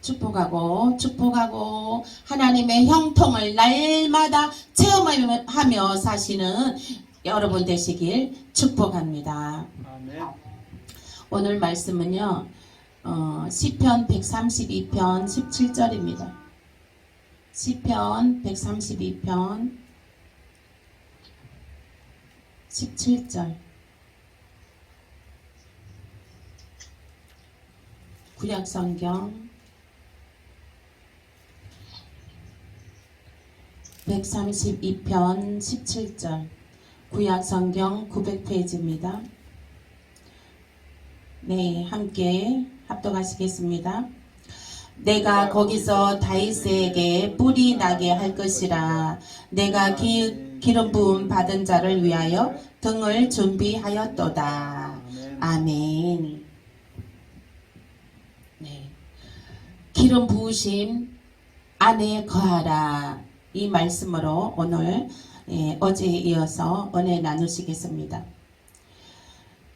축복하고 하나님의 형통을 날마다 체험하며 사시는 여러분 되시길 축복합니다. 아멘. 오늘 말씀은요, 시편 132편 17절입니다. 시편 132편 17절. 구약성경 132편 17절. 구약성경 900페이지입니다. 네, 함께 합독하시겠습니다. 내가 거기서 다윗에게 뿔이 나게 할 것이라. 내가 기름 부음 받은 자를 위하여 등을 준비하였도다. 아멘. 네, 기름 부으심 안에 거하라. 이 말씀으로 오늘 어제에 이어서 은혜 나누시겠습니다.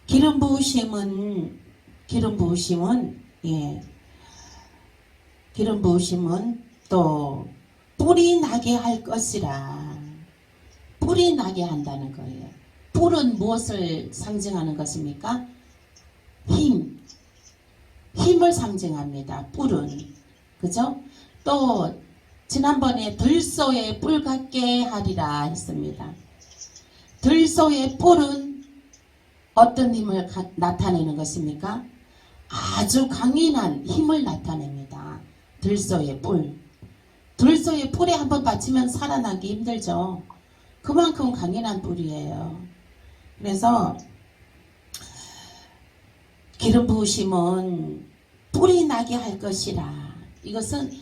기름 부으심은 또 뿔이 나게 할 것이라. 뿔이 나게 한다는 거예요. 뿔은 무엇을 상징하는 것입니까? 힘을 상징합니다. 뿔은. 그죠? 또 지난번에 들소의 뿔 같게 하리라 했습니다. 들소의 뿔은 어떤 힘을 나타내는 것입니까? 아주 강인한 힘을 나타냅니다. 들소의 뿔. 들소의 뿔에 한번 받치면 살아나기 힘들죠. 그만큼 강인한 뿔이에요. 그래서 기름 부으심은 뿔이 나게 할 것이라. 이것은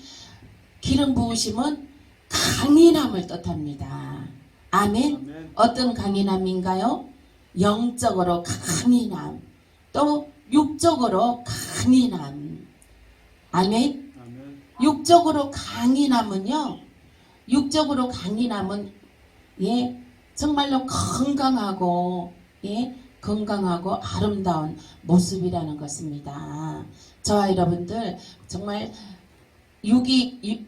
기름 부으심은 강인함을 뜻합니다. 아멘. 어떤 강인함인가요? 영적으로 강인함, 또 육적으로 강인함. 아멘. 육적으로 강인함은 정말로 건강하고 아름다운 모습이라는 것입니다. 저와 여러분들 정말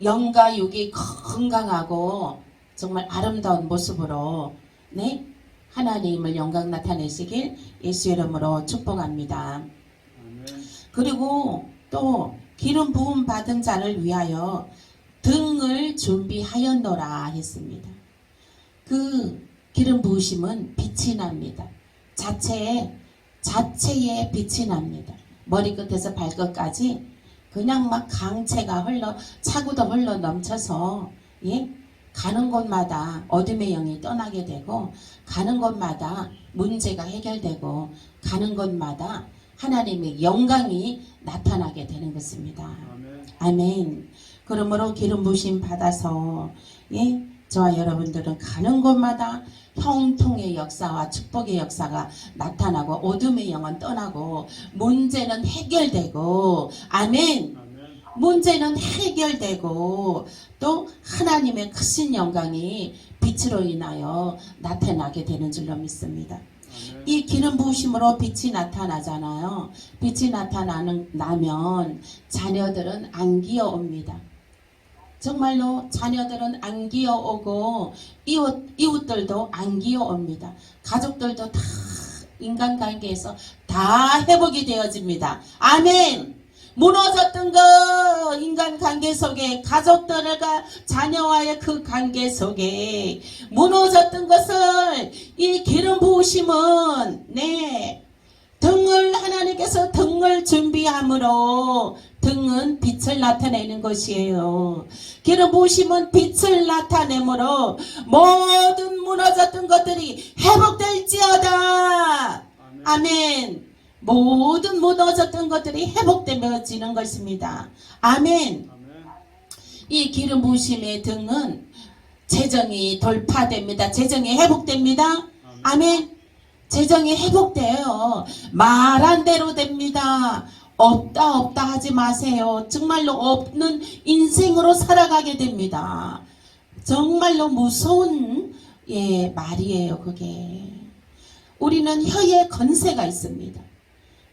영과 육이 건강하고 정말 아름다운 모습으로 하나님을 영광 나타내시길 예수 이름으로 축복합니다. 아멘. 그리고 또 기름 부음 받은 자를 위하여 등을 준비하였노라 했습니다. 그 기름 부으심은 빛이 납니다. 자체에 빛이 납니다. 머리끝에서 발끝까지 그냥 막 강체가 차고도 흘러 넘쳐서 가는 곳마다 어둠의 영이 떠나게 되고, 가는 곳마다 문제가 해결되고, 가는 곳마다 하나님의 영광이 나타나게 되는 것입니다. 아멘. 그러므로 기름 부으심 받아서 저와 여러분들은 가는 곳마다 형통의 역사와 축복의 역사가 나타나고, 어둠의 영은 떠나고, 문제는 해결되고, 아멘. 문제는 해결되고, 또 하나님의 크신 영광이 빛으로 인하여 나타나게 되는 줄로 믿습니다. 이 기름 부으심으로 빛이 나타나잖아요. 빛이 나면 자녀들은 안 기어옵니다. 정말로 자녀들은 안 기어오고 이웃들도 안 기어옵니다. 가족들도 다 인간관계에서 다 회복이 되어집니다. 아멘. 무너졌던 거 인간관계 속에, 가족들과 자녀와의 그 관계 속에 무너졌던 것을 이 기름 부으심은 하나님께서 등을 준비함으로, 등은 빛을 나타내는 것이에요. 기름 부으심은 빛을 나타내므로 모든 무너졌던 것들이 회복될지어다. 아멘. 모든 무너졌던 것들이 회복되어지는 것입니다. 아멘. 이 기름 부으심의 등은 재정이 돌파됩니다. 재정이 회복됩니다. 아멘. 재정이 회복돼요. 말한 대로 됩니다. 없다 하지 마세요. 정말로 없는 인생으로 살아가게 됩니다. 정말로 무서운 말이에요. 그게 우리는 혀에 건세가 있습니다.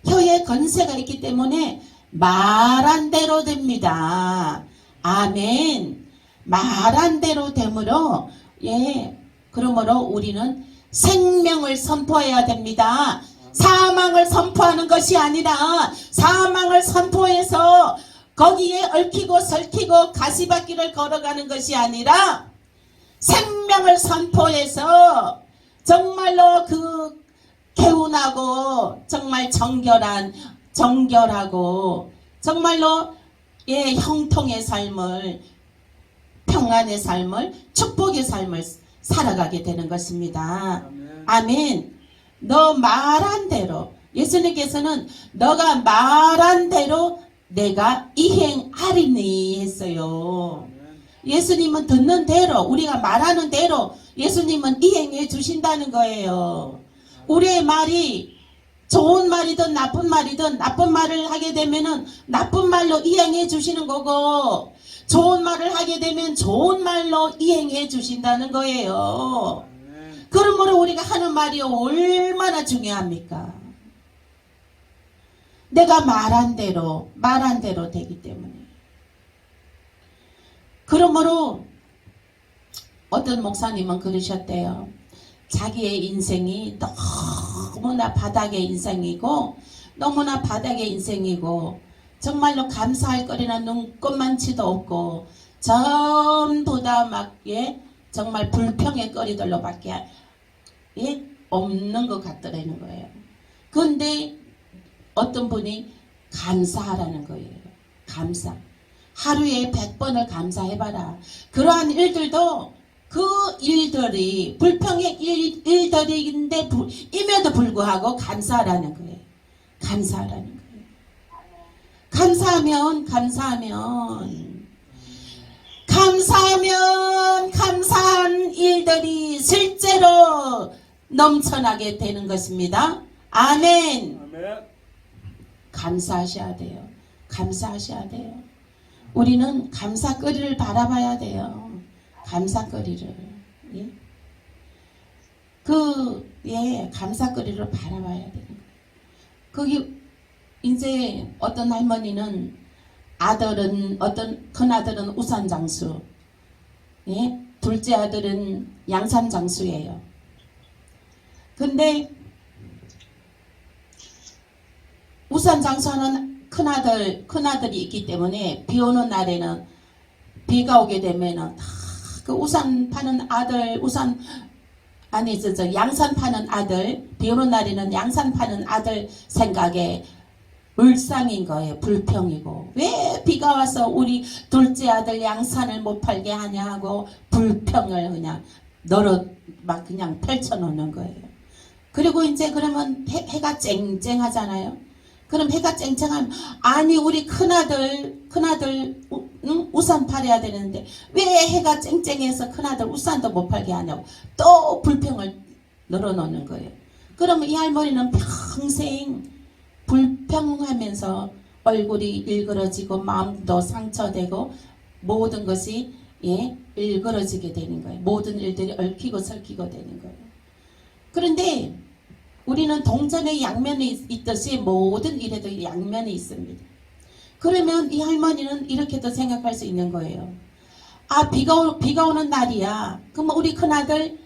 혀에 건세가 있기 때문에 말한 대로 됩니다. 아멘. 말한 대로 되므로 그러므로 우리는 생명을 선포해야 됩니다. 사망을 선포하는 것이 아니라 사망을 선포해서 거기에 얽히고 설키고 가시밭길을 걸어가는 것이 아니라 생명을 선포해서 정말로 그 개운하고 정말 정결하고 정말로 형통의 삶을, 평안의 삶을, 축복의 삶을 살아가게 되는 것입니다. 아멘. 너 말한 대로, 예수님께서는 너가 말한 대로 내가 이행하리니 했어요. 예수님은 듣는 대로, 우리가 말하는 대로 예수님은 이행해 주신다는 거예요. 우리의 말이 좋은 말이든 나쁜 말이든 나쁜 말을 하게 되면은 나쁜 말로 이행해 주시는 거고, 좋은 말을 하게 되면 좋은 말로 이행해 주신다는 거예요. 그러므로 우리가 하는 말이 얼마나 중요합니까? 내가 말한 대로 되기 때문에. 그러므로 어떤 목사님은 그러셨대요. 자기의 인생이 너무나 바닥의 인생이고 너무나 바닥의 인생이고 정말로 감사할 거리나 눈꼽만치도 없고 전부 다 막 정말 불평의 거리들로밖에 없는 것 같더라는 거예요. 그런데 어떤 분이 감사하라는 거예요. 감사. 하루에 100번을 감사해봐라. 그러한 일들도 그 일들이 불평의 일들인데 임에도 불구하고 감사하라는 거예요. 감사하라는 거예요. 감사하면 감사한 일들이 실제로 넘쳐나게 되는 것입니다. 아멘. 감사하셔야 돼요. 감사하셔야 돼요. 우리는 감사거리를 바라봐야 돼요. 감사거리를. 감사거리를 바라봐야 되는 거예요. 거기 이제 어떤 할머니는 어떤 큰아들은 우산장수, 둘째 아들은 양산장수예요. 근데 우산장수하는 큰아들이 있기 때문에 비 오는 날에는, 비가 오게 되면은 그 우산 파는 아들, 양산 파는 아들, 비 오는 날에는 양산 파는 아들 생각에 울상인 거예요. 불평이고, 왜 비가 와서 우리 둘째 아들 양산을 못 팔게 하냐 하고 불평을 그냥 막 그냥 펼쳐놓는 거예요. 그리고 이제 그러면 해가 쨍쨍하잖아요. 그럼 해가 쨍쨍하면, 아니 우리 큰아들 우산 팔아야 되는데 왜 해가 쨍쨍해서 큰아들 우산도 못 팔게 하냐고 또 불평을 늘어놓는 거예요. 그러면 이 할머니는 평생 불평하면서 얼굴이 일그러지고 마음도 상처되고 모든 것이 일그러지게 되는 거예요. 모든 일들이 얽히고 설키고 되는 거예요. 그런데 우리는 동전의 양면이 있듯이 모든 일에도 양면이 있습니다. 그러면 이 할머니는 이렇게도 생각할 수 있는 거예요. 아, 비가 오는 날이야. 그럼 우리 큰아들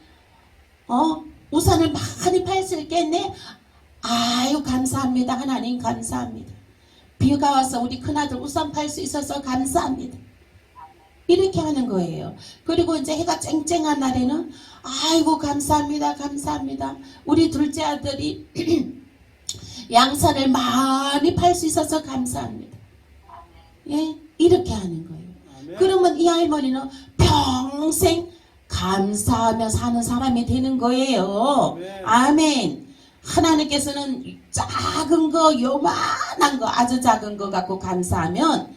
우산을 많이 팔 수 있겠네. 아유, 감사합니다. 하나님 감사합니다. 비가 와서 우리 큰아들 우산 팔 수 있어서 감사합니다. 이렇게 하는 거예요. 그리고 이제 해가 쨍쨍한 날에는 아이고 감사합니다. 우리 둘째 아들이 양산을 많이 팔 수 있어서 감사합니다. 이렇게 하는 거예요. 아멘. 그러면 이 할머니는 평생 감사하며 사는 사람이 되는 거예요. 아멘. 아멘. 하나님께서는 작은 거, 요만한 거, 아주 작은 거 갖고 감사하면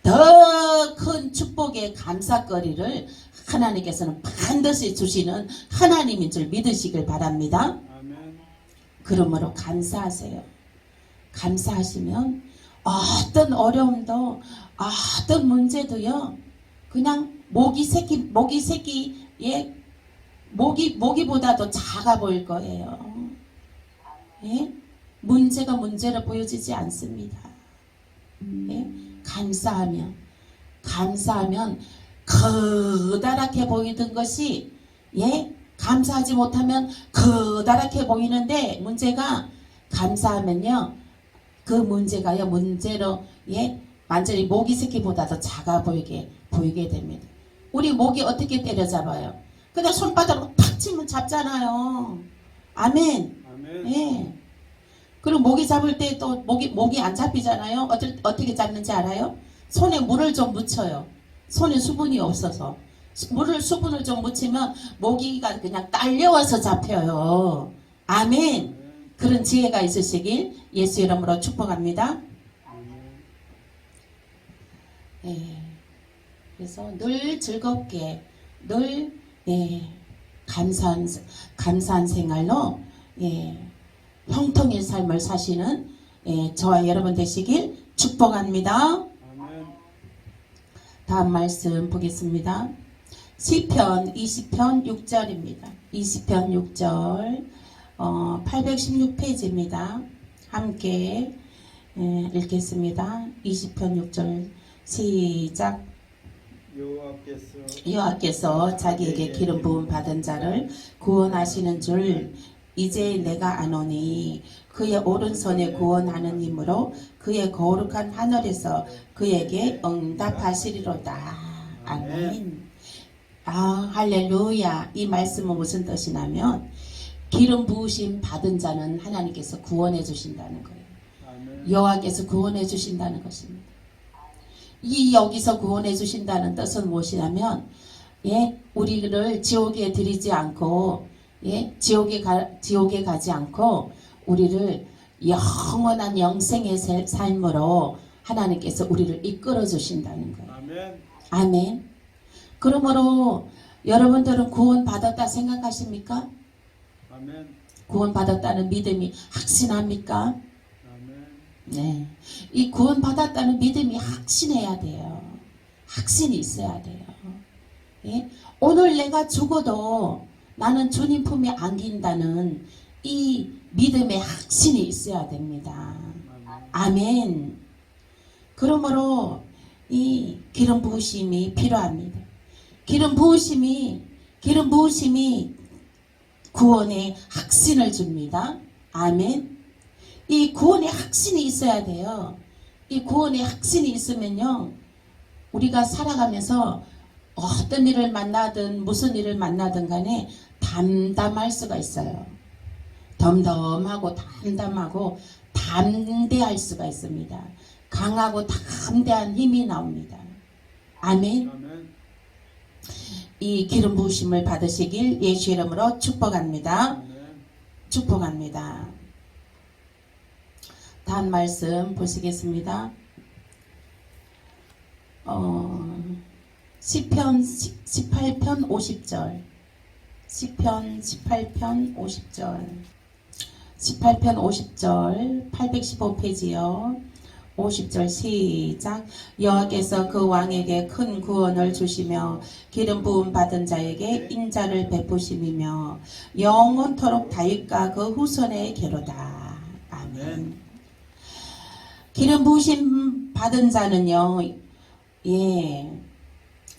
더 큰 축복의 감사거리를 하나님께서는 반드시 주시는 하나님인 줄 믿으시길 바랍니다. 아멘. 그러므로 감사하세요. 감사하시면 어떤 어려움도 어떤 문제도요, 그냥 모기보다도 작아 보일 거예요. 문제가 문제로 보여지지 않습니다. 예? 감사하면 커다랗게 보이던 것이 예? 감사하지 못하면 커다랗게 보이는데 문제가 감사하면요 그 문제로 예? 완전히 모기 새끼보다도 작아 보이게 됩니다. 우리 모기 어떻게 때려잡아요? 그냥 손바닥으로 탁 치면 잡잖아요. 아멘. 아멘. 예. 그리고 모기 잡을 때 또 모기 안 잡히잖아요. 어떻게 잡는지 알아요? 손에 물을 좀 묻혀요. 손에 수분이 없어서. 수분을 좀 묻히면 모기가 그냥 딸려와서 잡혀요. 아멘. 그런 지혜가 있으시길 예수 이름으로 축복합니다. 예. 그래서 늘 즐겁게 늘 예, 감사한 생활로 예, 형통의 삶을 사시는 예, 저와 여러분 되시길 축복합니다. 아멘. 다음 말씀 보겠습니다. 시편 20편 6절입니다. 20편 6절 816페이지입니다. 함께 읽겠습니다. 20편 6절 시작. 여호와께서 자기에게 기름 부음 받은 자를 구원하시는 줄 이제 내가 아노니 그의 오른손에 구원하는 힘으로 그의 거룩한 하늘에서 그에게 응답하시리로다. 아멘. 아 할렐루야. 이 말씀은 무슨 뜻이냐면 기름 부으심 받은 자는 하나님께서 구원해 주신다는 거예요. 여호와께서 구원해 주신다는 것입니다. 이 여기서 구원해 주신다는 뜻은 무엇이냐면 예, 우리를 지옥에 들이지 않고 예, 지옥에 가지 않고 우리를 영원한 영생의 삶으로 하나님께서 우리를 이끌어 주신다는 거예요. 아멘. 아멘. 그러므로 여러분들은 구원 받았다 생각하십니까? 아멘. 구원 받았다는 믿음이 확신합니까? 아멘. 네. 이 구원 받았다는 믿음이 확신해야 돼요. 확신이 있어야 돼요. 예? 오늘 내가 죽어도 나는 주님 품에 안긴다는 이 믿음의 확신이 있어야 됩니다. 아멘. 그러므로 이 기름 부으심이 필요합니다. 기름 부으심이 구원의 확신을 줍니다. 아멘. 이 구원의 확신이 있어야 돼요. 이 구원의 확신이 있으면요, 우리가 살아가면서 어떤 일을 만나든 무슨 일을 만나든 간에 담담할 수가 있어요. 덤덤하고 담담하고 담대할 수가 있습니다. 강하고 담대한 힘이 나옵니다. 아멘. 아멘. 이 기름 부으심을 받으시길 예수 이름으로 축복합니다. 아멘. 축복합니다. 다음 말씀 보시겠습니다. 시편 18편 50절. 시편 18편 50절. 18편 50절 815페이지요. 50절 시작. 여호와께서 그 왕에게 큰 구원을 주시며 기름 부음 받은 자에게 인자를 베푸심이며 영원토록 다윗과 그 후손의 계로다. 아멘. 기름 부으심 받은 자는요, 예,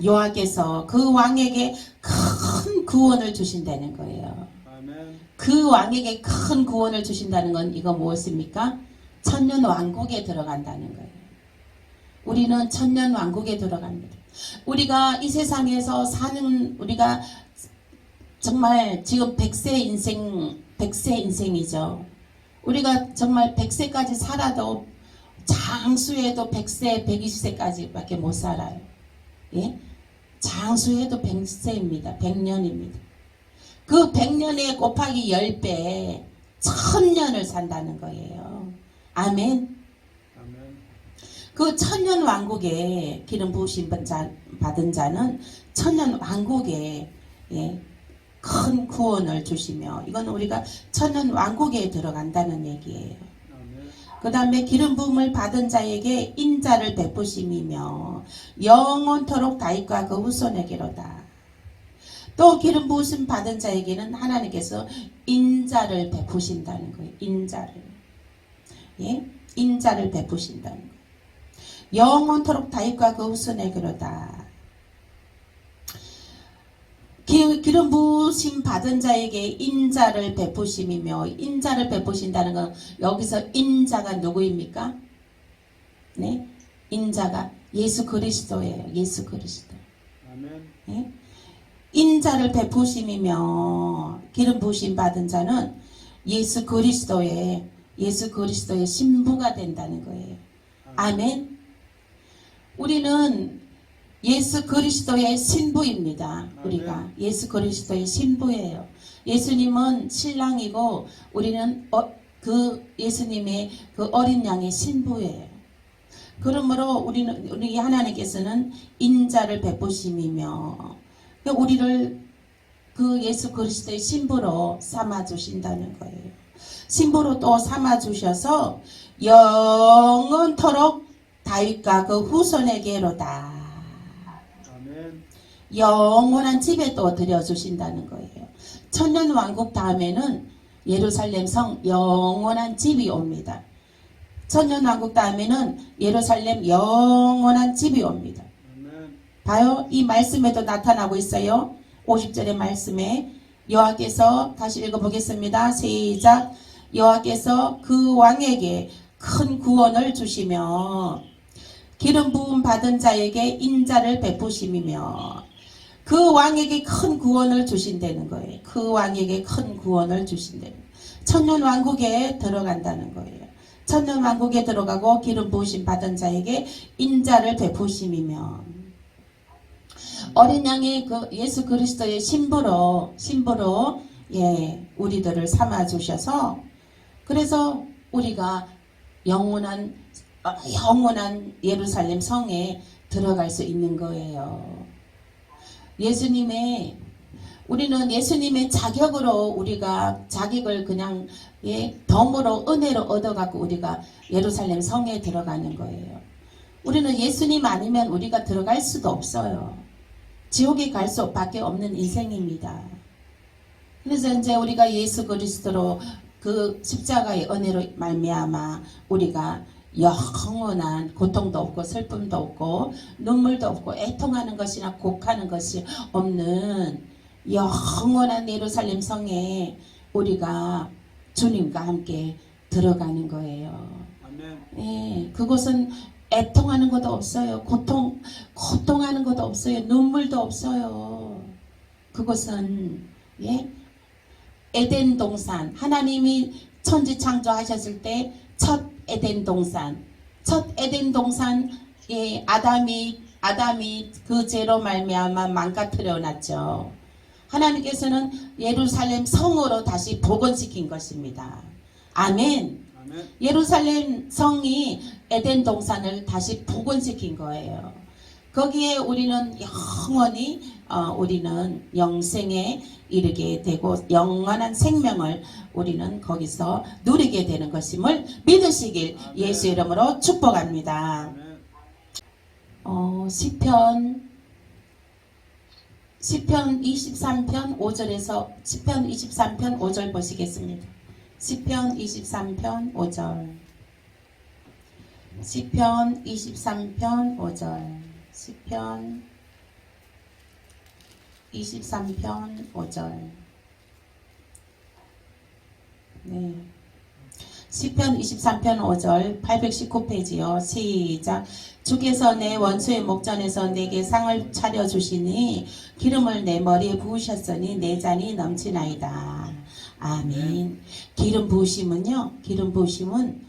여호와께서 그 왕에게 큰 구원을 주신다는 거예요. 아멘. 그 왕에게 큰 구원을 주신다는 건 이거 무엇입니까? 천년 왕국에 들어간다는 거예요. 우리는 천년 왕국에 들어갑니다. 우리가 이 세상에서 사는 우리가 정말 지금 100세 인생이죠. 우리가 정말 100세까지 살아도 장수해도 100세, 120세까지밖에 못 살아요. 예? 장수해도 100세입니다. 100년입니다. 그 100년에 곱하기 10배, 1000년을 산다는 거예요. 아멘. 아멘. 그 천년 왕국에 기름 부으심 받은 자는 천년 왕국에 예, 큰 구원을 주시며, 이건 우리가 천년 왕국에 들어간다는 얘기예요. 그 다음에 기름 부음을 받은 자에게 인자를 베푸심이며 영원토록 다윗과 그 후손에게로다. 또 기름 부으심 받은 자에게는 하나님께서 인자를 베푸신다는 거예요. 인자를. 예? 인자를 베푸신다는 거예요. 영원토록 다윗과 그 후손에게로다. 기름 부으심 받은 자에게 인자를 베푸심이며, 인자를 베푸신다는 건 여기서 인자가 누구입니까? 네, 인자가 예수 그리스도예요. 예수 그리스도. 아멘. 네? 인자를 베푸심이며 기름 부으심 받은 자는 예수 그리스도의 신부가 된다는 거예요. 아멘. 우리는 예수 그리스도의 신부입니다. 우리가 예수 그리스도의 신부예요. 예수님은 신랑이고 우리는 그 예수님의 그 어린 양의 신부예요. 그러므로 우리 하나님께서는 인자를 베푸심이며 우리를 그 예수 그리스도의 신부로 삼아 주신다는 거예요. 신부로 또 삼아 주셔서 영원토록 다윗과 그 후손에게로다. 아멘. 영원한 집에 또 들여주신다는 거예요. 천년왕국 다음에는 예루살렘 성 영원한 집이 옵니다. 천년왕국 다음에는 예루살렘 영원한 집이 옵니다. 아멘. 봐요. 이 말씀에도 나타나고 있어요. 50절의 말씀에 여호와께서, 다시 읽어보겠습니다. 시작. 여호와께서 그 왕에게 큰 구원을 주시며 기름 부음 받은 자에게 인자를 베푸심이며, 그 왕에게 큰 구원을 주신다는 거예요. 그 왕에게 큰 구원을 주신다는 거예요. 천년왕국에 들어간다는 거예요. 천년왕국에 들어가고 기름 부으심 받은 자에게 인자를 베푸심이며, 어린 양의 그 예수 그리스도의 신부로 우리들을 삼아 주셔서, 그래서 우리가 영원한 예루살렘 성에 들어갈 수 있는 거예요. 우리는 예수님의 자격으로 우리가 자격을 그냥 덤으로 은혜로 얻어갖고 우리가 예루살렘 성에 들어가는 거예요. 우리는 예수님 아니면 우리가 들어갈 수도 없어요. 지옥에 갈 수밖에 없는 인생입니다. 그래서 이제 우리가 예수 그리스도로 그 십자가의 은혜로 말미암아 우리가 영원한 고통도 없고 슬픔도 없고 눈물도 없고 애통하는 것이나 곡하는 것이 없는 영원한 예루살렘 성에 우리가 주님과 함께 들어가는 거예요. 아멘. 그곳은 애통하는 것도 없어요. 고통하는 것도 없어요. 눈물도 없어요. 그곳은 에덴 동산, 하나님이 천지 창조하셨을 때 첫 에덴 동산, 아담이 그 죄로 말미암아 망가뜨려 놨죠. 하나님께서는 예루살렘 성으로 다시 복원시킨 것입니다. 아멘. 아멘. 예루살렘 성이 에덴 동산을 다시 복원시킨 거예요. 거기에 우리는 영원히 우리는 영생에 이르게 되고 영원한 생명을 우리는 거기서 누리게 되는 것임을 믿으시길 아멘. 예수 이름으로 축복합니다. 아멘. 시편 23편 5절에서 시편 23편 5절 보시겠습니다. 시편 23편 5절. 시편 23편 5절. 시편 23편 5절. 네. 시편 23편 5절 819페이지요. 시작. 주께서 내 원수의 목전에서 내게 상을 차려주시니 기름을 내 머리에 부으셨으니 내 잔이 넘치나이다. 아멘. 기름 부으심은요. 기름 부으심은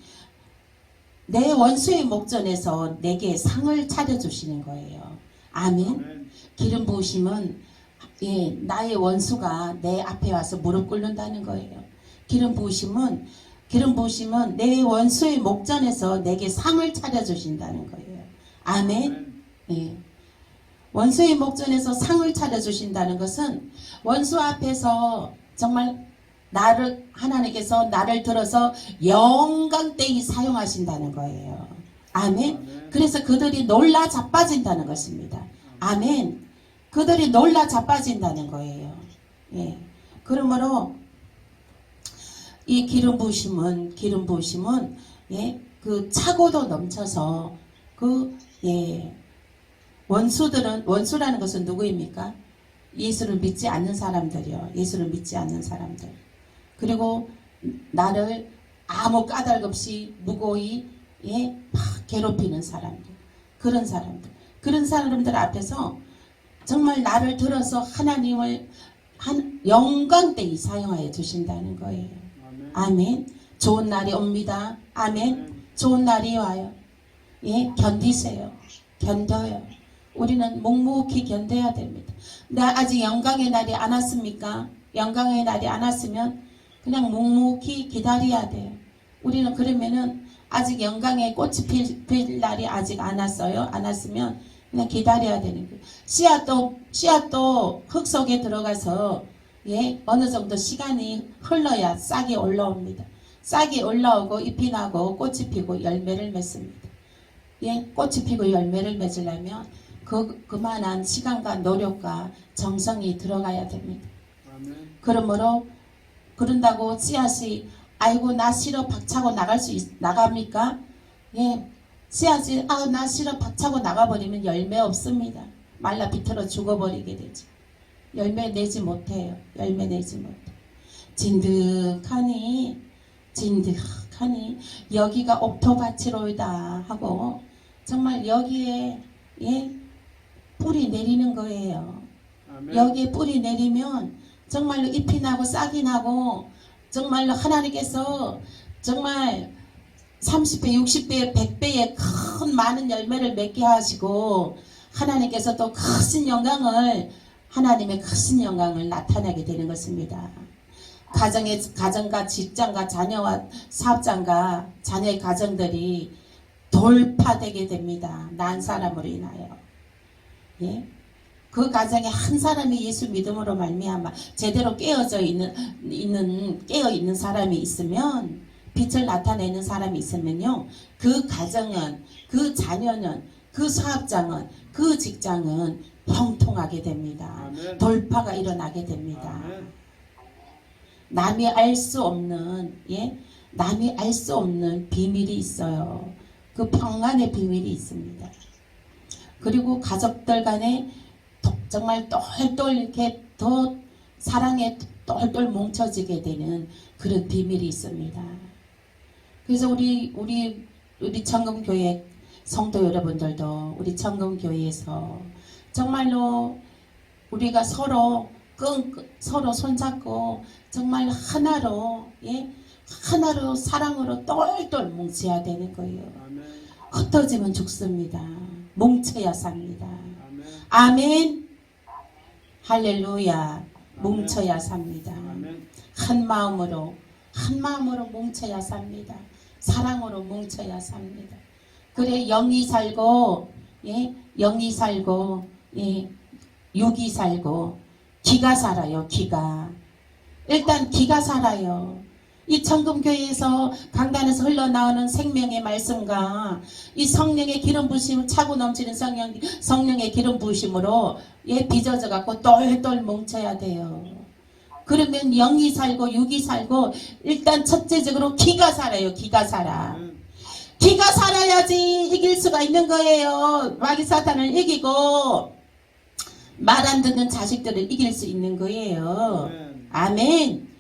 내 원수의 목전에서 내게 상을 차려주시는 거예요. 아멘. 아멘. 기름 부으심은 나의 원수가 내 앞에 와서 무릎 꿇는다는 거예요. 기름 부으심은 내 원수의 목전에서 내게 상을 차려주신다는 거예요. 아멘. 예. 원수의 목전에서 상을 차려주신다는 것은 원수 앞에서 정말 하나님께서 나를 들어서 영광되이 사용하신다는 거예요. 아멘. 아멘. 그래서 그들이 놀라 자빠진다는 것입니다. 아멘. 그들이 놀라 자빠진다는 거예요. 예. 그러므로 이 기름 부으심은 그 차고도 넘쳐서 원수라는 것은 누구입니까? 예수를 믿지 않는 사람들이요. 예수를 믿지 않는 사람들. 그리고 나를 아무 까닭 없이 무고히 막 괴롭히는 사람들. 그런 사람들 앞에서 정말 나를 들어서 하나님을 영광되이 사용하여 주신다는 거예요. 아멘. 좋은 날이 옵니다. 아멘. 좋은 날이 와요. 견디세요. 견뎌요. 우리는 묵묵히 견뎌야 됩니다. 나 아직 영광의 날이 안 왔습니까? 영광의 날이 안 왔으면 그냥 묵묵히 기다려야 돼요. 우리는 그러면은 아직 영광의 꽃이 필 날이 아직 안 왔어요. 안 왔으면 그냥 기다려야 되는 거예요. 씨앗도 흙 속에 들어가서 어느 정도 시간이 흘러야 싹이 올라옵니다. 싹이 올라오고 잎이 나고 꽃이 피고 열매를 맺습니다. 꽃이 피고 열매를 맺으려면 그만한 시간과 노력과 정성이 들어가야 됩니다. 그러므로 그런다고 씨앗이 아이고 나 싫어 박차고 나갑니까? 씨앗이 나 싫어 박차고 나가버리면 열매 없습니다. 말라 비틀어 죽어버리게 되죠. 열매 내지 못해요. 열매 내지 못해. 진득하니 여기가 옥토밭이로이다 하고 정말 여기에 뿌리 내리는 거예요. 아멘. 여기에 뿌리 내리면 정말로 잎이 나고 싹이 나고 정말로 하나님께서 정말 30배, 60배, 100배의 큰 많은 열매를 맺게 하시고 하나님께서 또 하나님의 크신 영광을 나타내게 되는 것입니다. 가정과 직장과 자녀와 사업장과 자녀의 가정들이 돌파되게 됩니다. 난 사람으로 인하여. 그 가정에 한 사람이 예수 믿음으로 말미암아 제대로 깨어 있는 사람이 있으면 빛을 나타내는 사람이 있으면요. 그 가정은, 그 자녀는, 그 사업장은, 그 직장은 형통하게 됩니다. 아멘. 돌파가 일어나게 됩니다. 아멘. 남이 알 수 없는 비밀이 있어요. 그 평안의 비밀이 있습니다. 그리고 가족들 간에 정말 똘똘 이렇게 더 사랑에 똘똘 뭉쳐지게 되는 그런 비밀이 있습니다. 그래서 우리 청금교회 성도 여러분들도 우리 청금교회에서 정말로 우리가 서로 손잡고 정말 하나로 사랑으로 똘똘 뭉쳐야 되는 거예요. 아멘. 흩어지면 죽습니다. 뭉쳐야 삽니다. 아멘. 아멘. 할렐루야. 뭉쳐야 삽니다. 아멘. 한 마음으로 뭉쳐야 삽니다. 사랑으로 뭉쳐야 삽니다. 그래 영이 살고 영이 살고 육이 살고 기가 살아요. 기가 일단 기가 살아요. 이 청금교회에서 강단에서 흘러나오는 생명의 말씀과 이 성령의 기름 부으심을 차고 넘치는 성령의 기름 부으심으로 빚어져 갖고 똘똘 뭉쳐야 돼요. 그러면 영이 살고 육이 살고 일단 첫째적으로 기가 살아요. 기가 살아. 기가 살아야지 이길 수가 있는 거예요. 마귀 사탄을 이기고 말 안 듣는 자식들을 이길 수 있는 거예요. 아멘.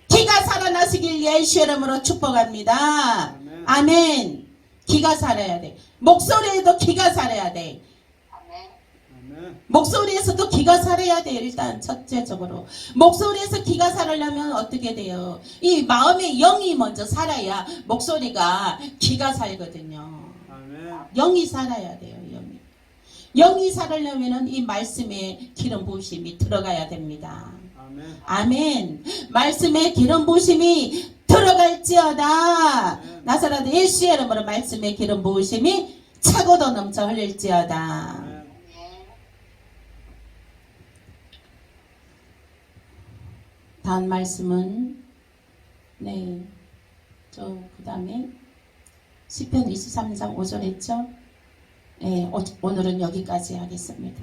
기가 살아나시길 예수 이름으로 축복합니다. 아멘. 기가 살아야 돼. 목소리에도 기가 살아야 돼. 목소리에서도 기가 살아야 돼요. 일단 첫째적으로 목소리에서 기가 살으려면 어떻게 돼요? 이 마음의 영이 먼저 살아야 목소리가 기가 살거든요. 영이 살아야 돼요. 영이 살으려면 이 말씀에 기름 부으심이 들어가야 됩니다. 아멘. 말씀에 기름 부으심이 들어갈지어다. 나사렛 예수의 이름으로 말씀에 기름 부으심이 차고도 넘쳐 흘릴지어다. 다음 말씀은 그 다음에 시편 23장 5절 했죠? 오늘은 여기까지 하겠습니다.